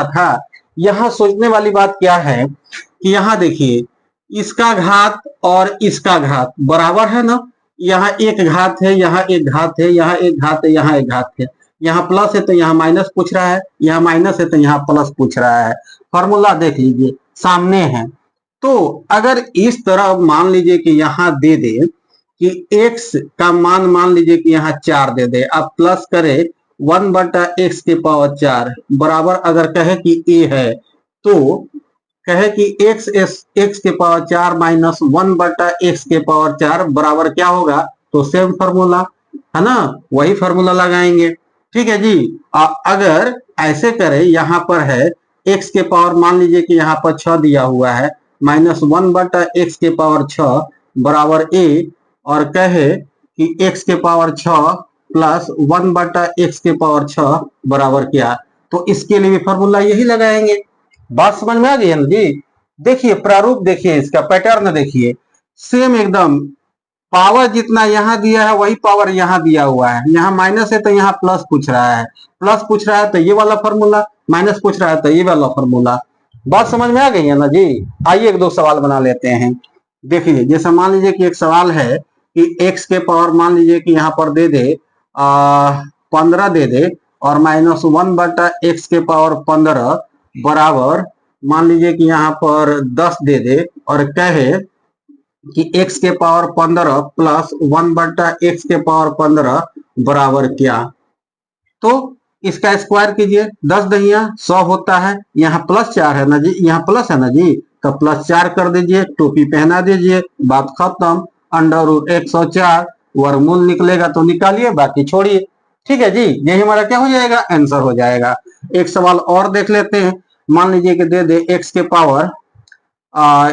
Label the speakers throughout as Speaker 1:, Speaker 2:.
Speaker 1: था। यहाँ सोचने वाली बात क्या है कि यहाँ देखिए, इसका घात और इसका घात बराबर है ना। यहाँ एक घात है, यहाँ एक घात है, यहाँ एक घात है, यहाँ एक घात है। यहाँ प्लस है तो यहाँ माइनस पूछ रहा है, यहाँ माइनस है तो यहाँ प्लस पूछ रहा है। फॉर्मूला देख लीजिए सामने है। तो अगर इस तरह मान लीजिए कि यहाँ दे दे कि x का मान मान लीजिए कि यहाँ 4 दे दे, अब प्लस करे 1/x के पावर 4 बराबर, अगर कहे कि a है तो कहे कि x के पावर 4 माइनस 1/x के पावर 4 बराबर क्या होगा, तो सेम फॉर्मूला है ना, वही फॉर्मूला लगाएंगे। ठीक है जी। अगर ऐसे करें, यहाँ पर है x के पावर मान लीजिए कि यहाँ पर 6 दिया हुआ है, माइनस 1/x के पावर 6 बराबर a, और कहे कि x के पावर 6 प्लस 1/x के पावर 6 बराबर क्या, तो इसके लिए भी फॉर्मूला यही लगाएंगे। बात समझ में आ गई है ना जी। देखिए प्रारूप, देखिए इसका पैटर्न देखिए, सेम एकदम। पावर जितना यहाँ दिया है वही पावर यहाँ दिया हुआ है। यहाँ माइनस है तो यहाँ प्लस पूछ रहा है, प्लस पूछ रहा है तो ये वाला फॉर्मूला, माइनस पूछ रहा है तो ये वाला फॉर्मूला। बात समझ में आ गई है ना जी। आइए एक दो सवाल बना लेते हैं। देखिए जैसे मान लीजिए कि एक सवाल है कि x के पावर मान लीजिए कि यहाँ पर दे दे 15 दे दे, और माइनस 1/x के पावर 15 बराबर मान लीजिए कि यहाँ पर 10 दे दे, और कहे कि x के पावर 15 प्लस 1/x के पावर 15 बराबर क्या। तो इसका स्क्वायर कीजिए, 10 दहिया 100 होता है, यहाँ प्लस 4 है ना जी, यहाँ प्लस है ना जी, तो प्लस 4 कर दीजिए, टोपी पहना दीजिए, बात खत्म। √104 वर्गमूल निकलेगा तो निकालिए, बाकी छोड़िए। ठीक है जी, यही हमारा क्या हो जाएगा, आंसर हो जाएगा। एक सवाल और देख लेते हैं। मान लीजिए कि दे दे x के पावर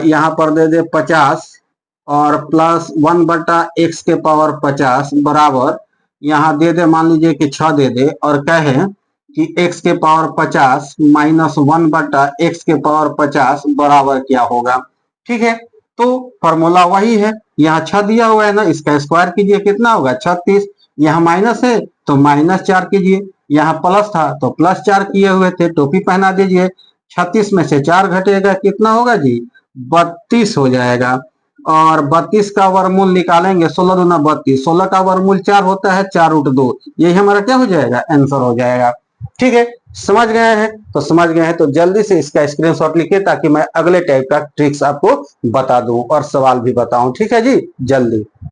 Speaker 1: यहाँ पर दे दे 50 और प्लस 1/x के पावर 50 बराबर, यहाँ दे दे मान लीजिए कि 6 दे दे, और कहे कि x के पावर 50 माइनस 1/x के पावर 50 बराबर क्या होगा। ठीक है, तो फॉर्मूला वही है। यहाँ 6 दिया हुआ है ना, इसका स्क्वायर कीजिए, कितना होगा 36। यहाँ माइनस है तो -4 कीजिए, यहाँ प्लस था तो +4 किए हुए थे, टोपी पहना दीजिए। 36 में से 4 घटेगा, कितना होगा जी, 32 हो जाएगा। और 32 का वर्गमूल निकालेंगे, 16 दूना 32, 16 का वर्गमूल 4 होता है, 4√2, यही हमारा क्या हो जाएगा, आंसर हो जाएगा। ठीक है, समझ गए हैं तो समझ गए हैं, तो जल्दी से इसका स्क्रीनशॉट लिखिए ताकि मैं अगले टाइप का ट्रिक्स आपको बता दूं और सवाल भी बताऊं। ठीक है जी, जल्दी।